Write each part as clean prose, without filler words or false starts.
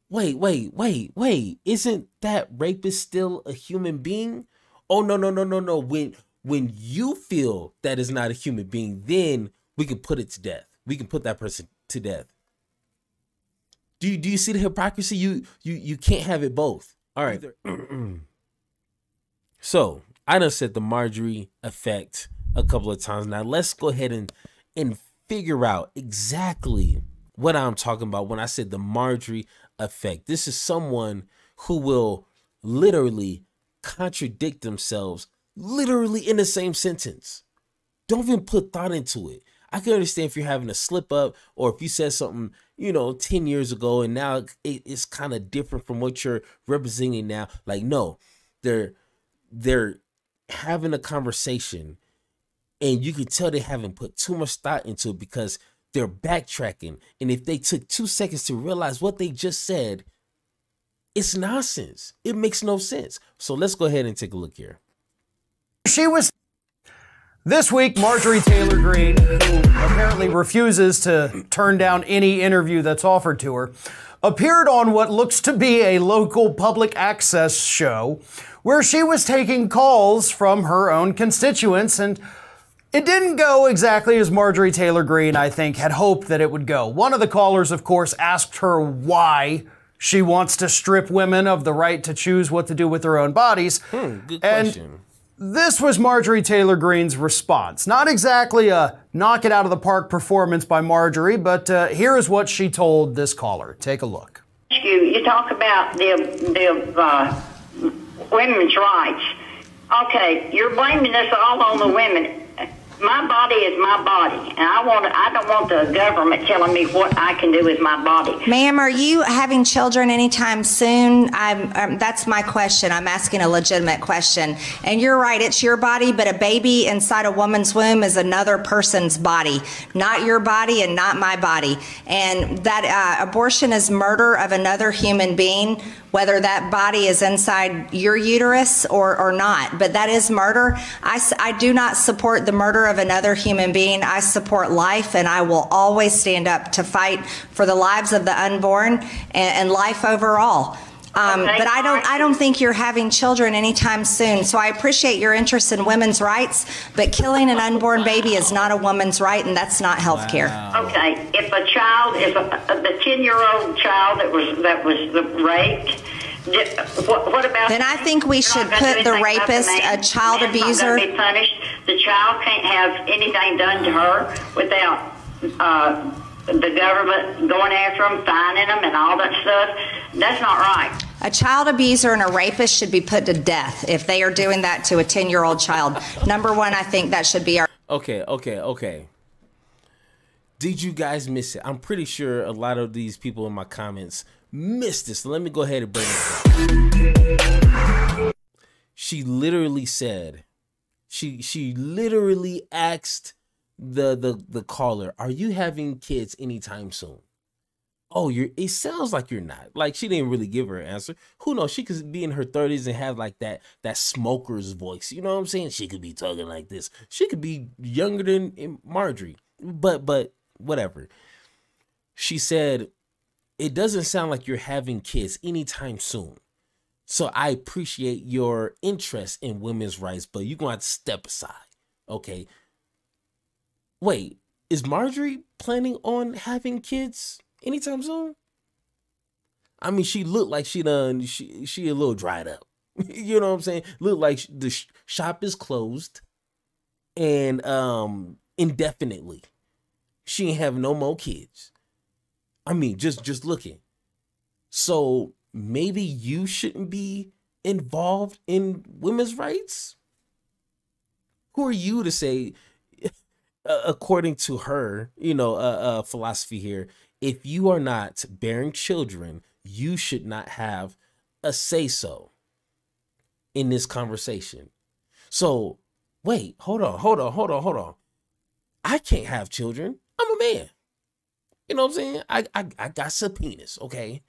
Wait. Isn't that rapist still a human being? Oh, no. When you feel that is not a human being, then we can put it to death. We can put that person to death. Do you see the hypocrisy? You can't have it both. All right. So I done said the Marjorie effect a couple of times. Now let's go ahead and figure out exactly what I'm talking about when I said the Marjorie effect. This is someone who will literally contradict themselves literally in the same sentence. Don't even put thought into it. I can understand if you're having a slip up, or if you said something, 10 years ago and now it's kind of different from what you're representing now. Like, no, they're having a conversation and you can tell they haven't put too much thought into it because they're backtracking. And if they took 2 seconds to realize what they just said, it's nonsense. It makes no sense. So let's go ahead and take a look here. This week, Marjorie Taylor Greene, who apparently refuses to turn down any interview that's offered to her, appeared on what looks to be a local public access show where she was taking calls from her own constituents, and it didn't go exactly as Marjorie Taylor Greene, I think, had hoped that it would go. One of the callers, of course, asked her why she wants to strip women of the right to choose what to do with their own bodies. Good question. This was Marjorie Taylor Greene's response. Not exactly a knock it out of the park performance by Marjorie, but here is what she told this caller. Take a look. You talk about the women's rights. Okay, you're blaming this all on the women. My body is my body, and I don't want the government telling me what I can do with my body. Ma'am, are you having children anytime soon? That's my question. I'm asking a legitimate question. And you're right, it's your body, but a baby inside a woman's womb is another person's body, not your body and not my body. And that abortion is murder of another human being, whether that body is inside your uterus or not. But that is murder. I do not support the murder of another human being. I support life, and I will always stand up to fight for the lives of the unborn and life overall. But I don't think you're having children anytime soon. So I appreciate your interest in women's rights, but killing an unborn baby is not a woman's right, and that's not health care. Wow. Okay, if a child, the 10-year-old child that was raped, what about? Then I think we should put the rapist, a child abuser. Be punished. The child can't have anything done to her without the government going after them, fining them, and all that stuff. That's not right. A child abuser and a rapist should be put to death if they are doing that to a 10-year-old child. Number one, I think that should be our... Okay. Did you guys miss it? I'm pretty sure a lot of these people in my comments missed this. So let me go ahead and bring it up. She literally said, she literally asked the caller, are you having kids anytime soon? Oh, it sounds like you're not. Like, she didn't really give her an answer. Who knows? She could be in her 30s and have like that smoker's voice. You know what I'm saying? She could be talking like this. She could be younger than Marjorie. But whatever. She said, it doesn't sound like you're having kids anytime soon. So I appreciate your interest in women's rights, but you're going to have to step aside. Okay. Wait, is Marjorie planning on having kids anytime soon? I mean, she looked like she a little dried up. You know what I'm saying? Look like the shop is closed and indefinitely. She ain't have no more kids. I mean, just looking. So maybe you shouldn't be involved in women's rights? Who are you to say, according to her, philosophy here, if you are not bearing children, you should not have a say-so in this conversation. So wait, hold on. I can't have children. I'm a man. You know what I'm saying? I got subpoenas, okay?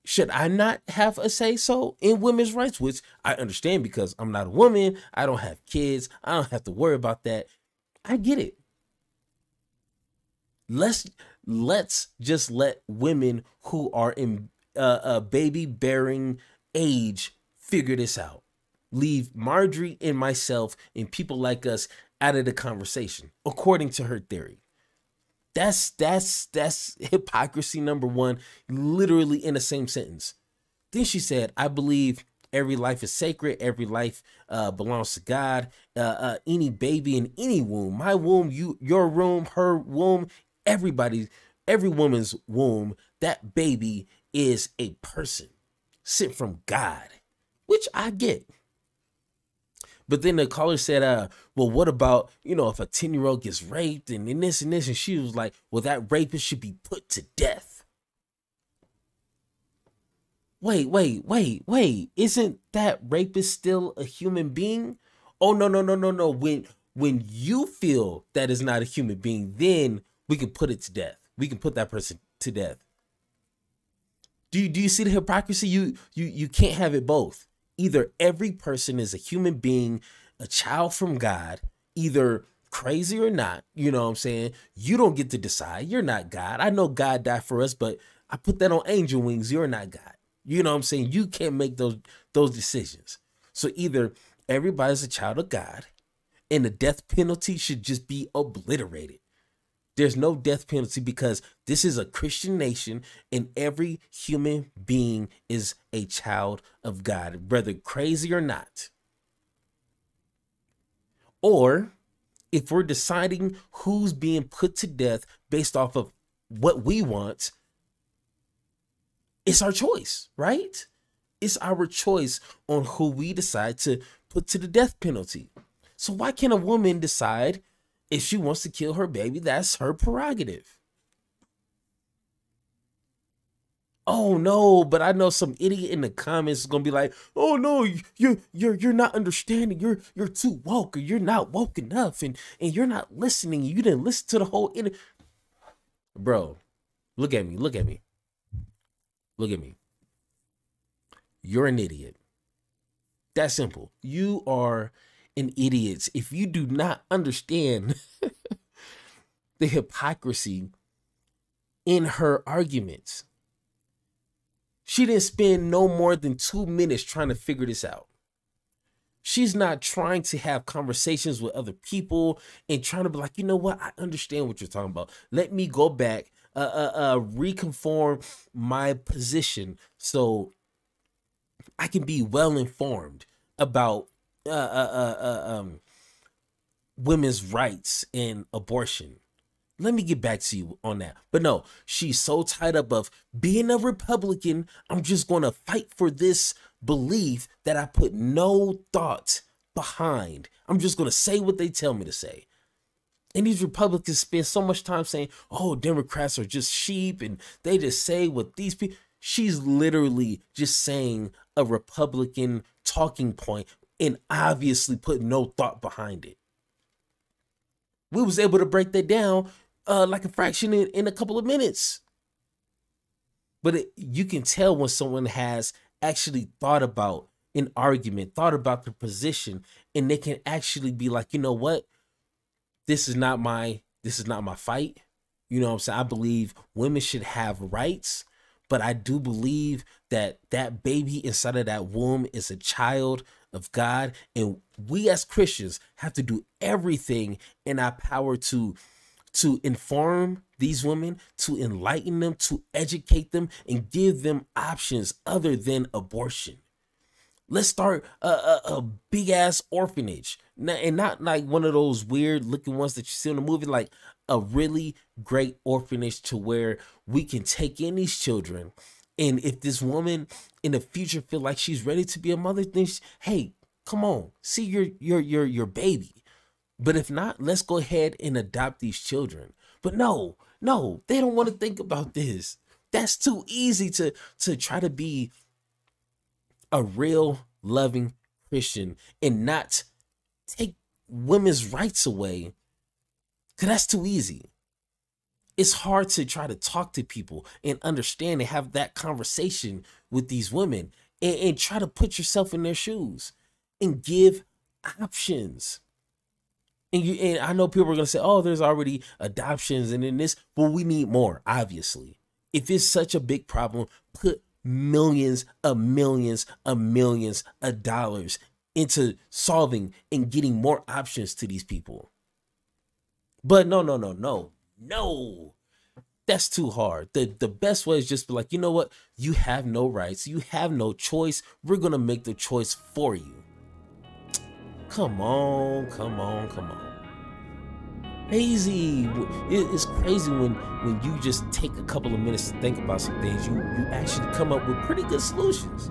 Should I not have a say-so in women's rights? Which I understand because I'm not a woman. I don't have kids. I don't have to worry about that. I get it. Let's just let women who are baby bearing age figure this out. Leave Marjorie and myself and people like us out of the conversation, according to her theory. That's hypocrisy number one, literally in the same sentence. Then she said, I believe every life is sacred. Every life belongs to God. Any baby in any womb, my womb, your womb, her womb, every woman's womb, that baby is a person sent from God, which I get. But then the caller said, well, what about, if a 10-year-old gets raped and this and this? And she was like, well, that rapist should be put to death. Wait. Isn't that rapist still a human being? Oh, no. When you feel that is not a human being, then we can put it to death. We can put that person to death. Do you see the hypocrisy? You can't have it both. Either every person is a human being, a child from God, either crazy or not, you know what I'm saying? You don't get to decide. You're not God. I know God died for us, but I put that on angel wings. You're not God. You know what I'm saying? You can't make those decisions. So either everybody's a child of God and the death penalty should just be obliterated. There's no death penalty because this is a Christian nation and every human being is a child of God, whether crazy or not. Or if we're deciding who's being put to death based off of what we want, it's our choice, right? It's our choice on who we decide to put to the death penalty. So why can't a woman decide if she wants to kill her baby? That's her prerogative. Oh no, but I know some idiot in the comments is gonna be like, "Oh no, you're not understanding. You're too woke, or you're not woke enough, and you're not listening. You didn't listen to the whole Bro, look at me. You're an idiot. That's simple. You are an idiot if you do not understand the hypocrisy in her arguments. She didn't spend no more than 2 minutes trying to figure this out. She's not trying to have conversations with other people and trying to be like, you know what? I understand what you're talking about. Let me go back, reconform my position so I can be well informed about women's rights and abortion. Let me get back to you on that. But no, she's so tied up of being a Republican. I'm just going to fight for this belief that I put no thought behind. I'm just going to say what they tell me to say. And these Republicans spend so much time saying, oh, Democrats are just sheep and they just say what these people. She's literally just saying a Republican talking point and obviously put no thought behind it. We was able to break that down like a fraction in a couple of minutes. But you can tell when someone has actually thought about an argument, thought about their position, and they can actually be like, you know what? This is not my fight. You know what I'm saying? I believe women should have rights, but I do believe that that baby inside of that womb is a child of God. And we as Christians have to do everything in our power to inform these women, to enlighten them, to educate them, and give them options other than abortion. Let's start a big ass orphanage, and not like one of those weird looking ones that you see in the movie, like a really great orphanage to where we can take in these children. And if this woman in the future feel like she's ready to be a mother, then hey, come on, see your baby. But if not, let's go ahead and adopt these children. But no, they don't want to think about this. That's too easy to try to be a real loving Christian and not take women's rights away, because that's too easy. It's hard to try to talk to people and understand and have that conversation with these women and try to put yourself in their shoes and give options. And I know people are going to say, oh, there's already adoptions and in this, but we need more, obviously. If it's such a big problem, put millions of dollars into solving and getting more options to these people. But no. That's too hard. The best way is just be like, you know what? You have no rights. You have no choice. We're going to make the choice for you. Come on. Crazy. It's crazy when you just take a couple of minutes to think about some things. You actually come up with pretty good solutions.